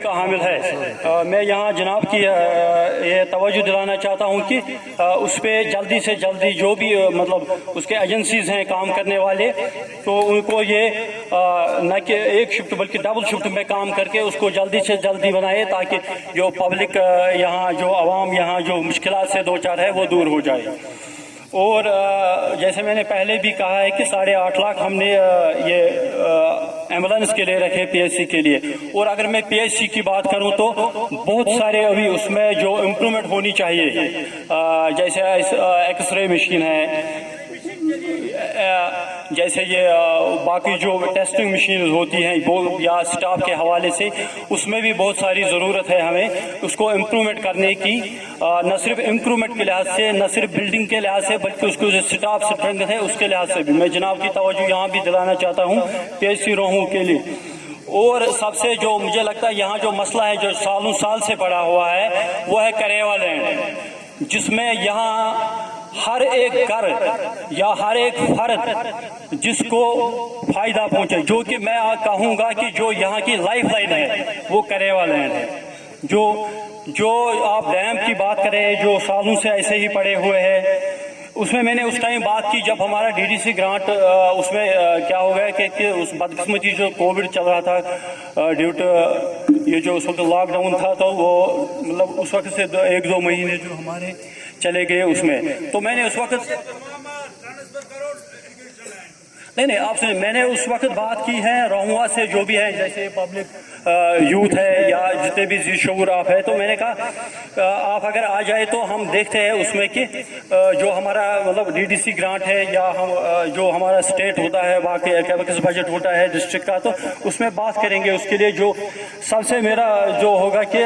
کا حامل ہے. میں یہاں جناب کی یہ توجہ دلانا چاہتا ہوں کہ اس پہ جلدی سے جلدی جو بھی مطلب اس کے ایجنسیز ہیں کام کرنے والے, تو ان کو یہ نہ کہ ایک شفٹ بلکہ ڈبل شفٹ میں کام کر کے اس کو جلدی سے جلدی بنائے, تاکہ جو پبلک یہاں جو عوام یہاں جو مشکلات سے دوچار ہے وہ دور ہو جائے. اور جیسے میں نے پہلے بھی کہا ہے کہ 8.5 لاکھ ہم نے یہ ایمبولینس کے لیے رکھے پی ایچ سی کے لیے. اور اگر میں پی ایچ سی کی بات کروں تو بہت سارے ابھی اس میں جو امپرومنٹ ہونی چاہیے, جیسے ایکس رے مشین ہے, جیسے یہ باقی جو ٹیسٹنگ مشینز ہوتی ہیں یا سٹاف کے حوالے سے, اس میں بھی بہت ساری ضرورت ہے ہمیں اس کو امپرومنٹ کرنے کی. نہ صرف امپرومنٹ کے لحاظ سے, نہ صرف بلڈنگ کے لحاظ سے, بلکہ اس کو جو سٹاف اسٹرینتھ ہے اس کے لحاظ سے بھی میں جناب کی توجہ یہاں بھی دلانا چاہتا ہوں پی ایچ سی روہو کے لیے. اور سب سے جو مجھے لگتا ہے یہاں جو مسئلہ ہے جو سالوں سال سے پڑا ہوا ہے وہ ہے کریوا لینڈ, جس میں یہاں ہر ایک گھر یا ہر ایک فرد جس کو فائدہ پہنچے, جو کہ میں کہوں گا کہ جو یہاں کی لائف لائن ہے وہ کریوا لینڈ ہے. جو آپ ڈیم کی بات کریں جو سالوں سے ایسے ہی پڑے ہوئے ہیں, اس میں نے اس ٹائم بات کی جب ہمارا ڈی ڈی سی گرانٹ اس میں کیا ہو گیا کہ اس بدقسمتی جو کووڈ چل رہا تھا ڈیو ٹو یہ جو اس وقت لاک ڈاؤن تھا, تو وہ مطلب اس وقت سے 1-2 مہینے جو ہمارے چلے گئے اس میں نے اس وقت نہیں آپ سے میں نے اس وقت بات کی ہے روہوا سے جو بھی ہے جیسے پبلک یوتھ ہے یا جتنے بھی ذی شعور آپ ہے, تو میں نے کہا آپ اگر آ جائے تو ہم دیکھتے ہیں اس میں کہ جو ہمارا مطلب ڈی ڈی سی گرانٹ ہے یا ہم جو ہمارا اسٹیٹ ہوتا ہے باقی کیپکس بجٹ ہوتا ہے ڈسٹرکٹ کا, تو اس میں بات کریں گے. اس کے لیے جو سب سے میرا جو ہوگا کہ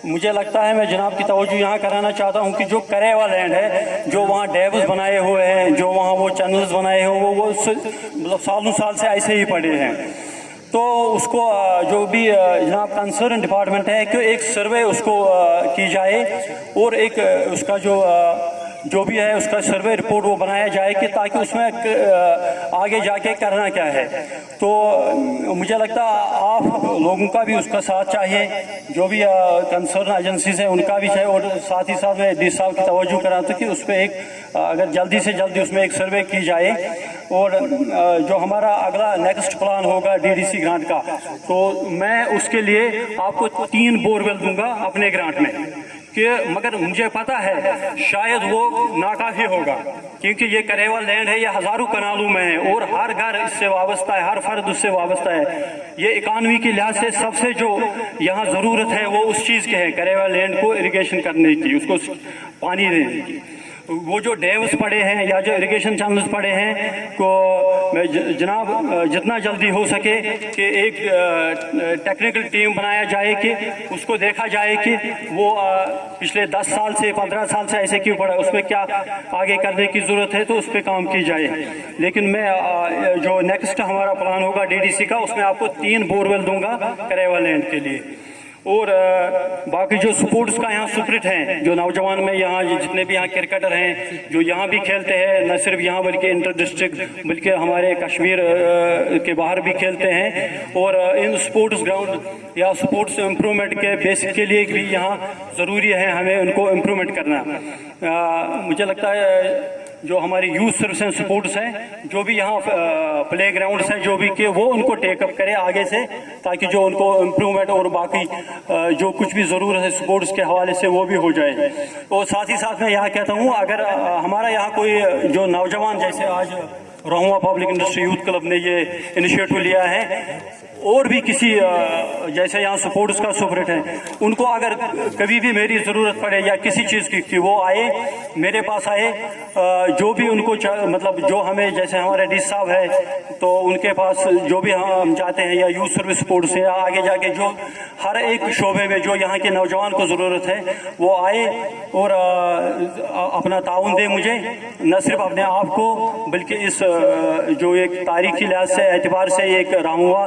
مجھے لگتا ہے میں جناب کی توجہ یہاں کرانا چاہتا ہوں کہ جو کریوا لینڈ ہے, جو وہاں ڈیمز بنائے ہوئے ہیں, جو وہاں وہ چینلز بنائے ہوئے وہ مطلب سالوں سال سے ایسے ہی پڑے ہیں, تو اس کو جو بھی جناب کنسرن ڈپارٹمنٹ ہے کہ ایک سروے اس کو کی جائے اور ایک اس کا جو بھی ہے اس کا سروے رپورٹ وہ بنایا جائے کہ تاکہ اس میں آگے جا کے کرنا کیا ہے. تو مجھے لگتا ہے آپ لوگوں کا بھی اس کا ساتھ چاہیے, جو بھی کنسرن ایجنسیز ہیں ان کا بھی چاہیے, اور ساتھ ہی ساتھ میں ڈی صاحب کی توجہ کراتا کہ اس پہ ایک اگر جلدی سے جلدی اس میں ایک سروے کی جائے. اور جو ہمارا اگلا نیکسٹ پلان ہوگا ڈی ڈی سی گرانٹ کا, تو میں اس کے لیے آپ کو 3 بورویل دوں گا اپنے گرانٹ میں, کہ مگر مجھے پتا ہے شاید وہ ناکافی ہوگا, کیونکہ یہ کریوا لینڈ ہے, یہ ہزاروں کنالوں میں ہے اور ہر گھر اس سے وابستہ ہے, ہر فرد اس سے وابستہ ہے. یہ اکانومی کے لحاظ سے سب سے جو یہاں ضرورت ہے وہ اس چیز کے ہے کریوا لینڈ کو اریگیشن کرنے کی, اس کو پانی دینے کی. وہ جو ڈیمز پڑے ہیں یا جو اریگیشن چینلز پڑے ہیں کو میں جناب جتنا جلدی ہو سکے کہ ایک ٹیکنیکل ٹیم بنایا جائے کہ اس کو دیکھا جائے کہ وہ پچھلے 10 سال سے 15 سال سے ایسے کیوں پڑا, اس پہ کیا آگے کرنے کی ضرورت ہے, تو اس پہ کام کی جائے. لیکن میں جو نیکسٹ ہمارا پلان ہوگا ڈی ڈی سی کا, اس میں آپ کو 3 بورویل دوں گا کریوا لینڈ کے لیے. اور باقی جو سپورٹس کا یہاں سپرٹ ہیں, جو نوجوان میں یہاں جتنے بھی یہاں کرکٹر ہیں جو یہاں بھی کھیلتے ہیں, نہ صرف یہاں بلکہ انٹر ڈسٹرکٹ بلکہ ہمارے کشمیر کے باہر بھی کھیلتے ہیں, اور ان سپورٹس گراؤنڈ یا سپورٹس امپرومنٹ کے بیسک کے لیے بھی یہاں ضروری ہے ہمیں ان کو امپرومنٹ کرنا. مجھے لگتا ہے جو ہماری یوتھ سروس اینڈ سپورٹس ہیں, جو بھی یہاں پلے گراؤنڈس ہیں, جو بھی کہ وہ ان کو ٹیک اپ کرے آگے سے, تاکہ جو ان کو امپرومنٹ اور باقی جو کچھ بھی ضرورت ہے سپورٹس کے حوالے سے وہ بھی ہو جائے. اور ساتھ ہی ساتھ میں یہاں کہتا ہوں اگر ہمارا یہاں کوئی جو نوجوان جیسے آج روہوا پبلک انڈسٹری یوتھ کلب نے یہ انیشیٹو لیا ہے, اور بھی کسی جیسے یہاں سپورٹس کا سپرٹ ہے, ان کو اگر کبھی بھی میری ضرورت پڑے یا کسی چیز کی وہ آئے میرے پاس آئے, جو بھی ان کو مطلب جو ہمیں جیسے ہمارے ڈی صاحب ہے تو ان کے پاس جو بھی ہم چاہتے ہیں, یا یوتھ سروس سپورٹس ہے, آگے جا کے جو ہر ایک شعبے میں جو یہاں کے نوجوان کو ضرورت ہے وہ آئے اور اپنا تعاون دے مجھے, نہ صرف اپنے آپ کو بلکہ اس جو ایک تاریخی لحاظ سے اعتبار سے ایک راہوا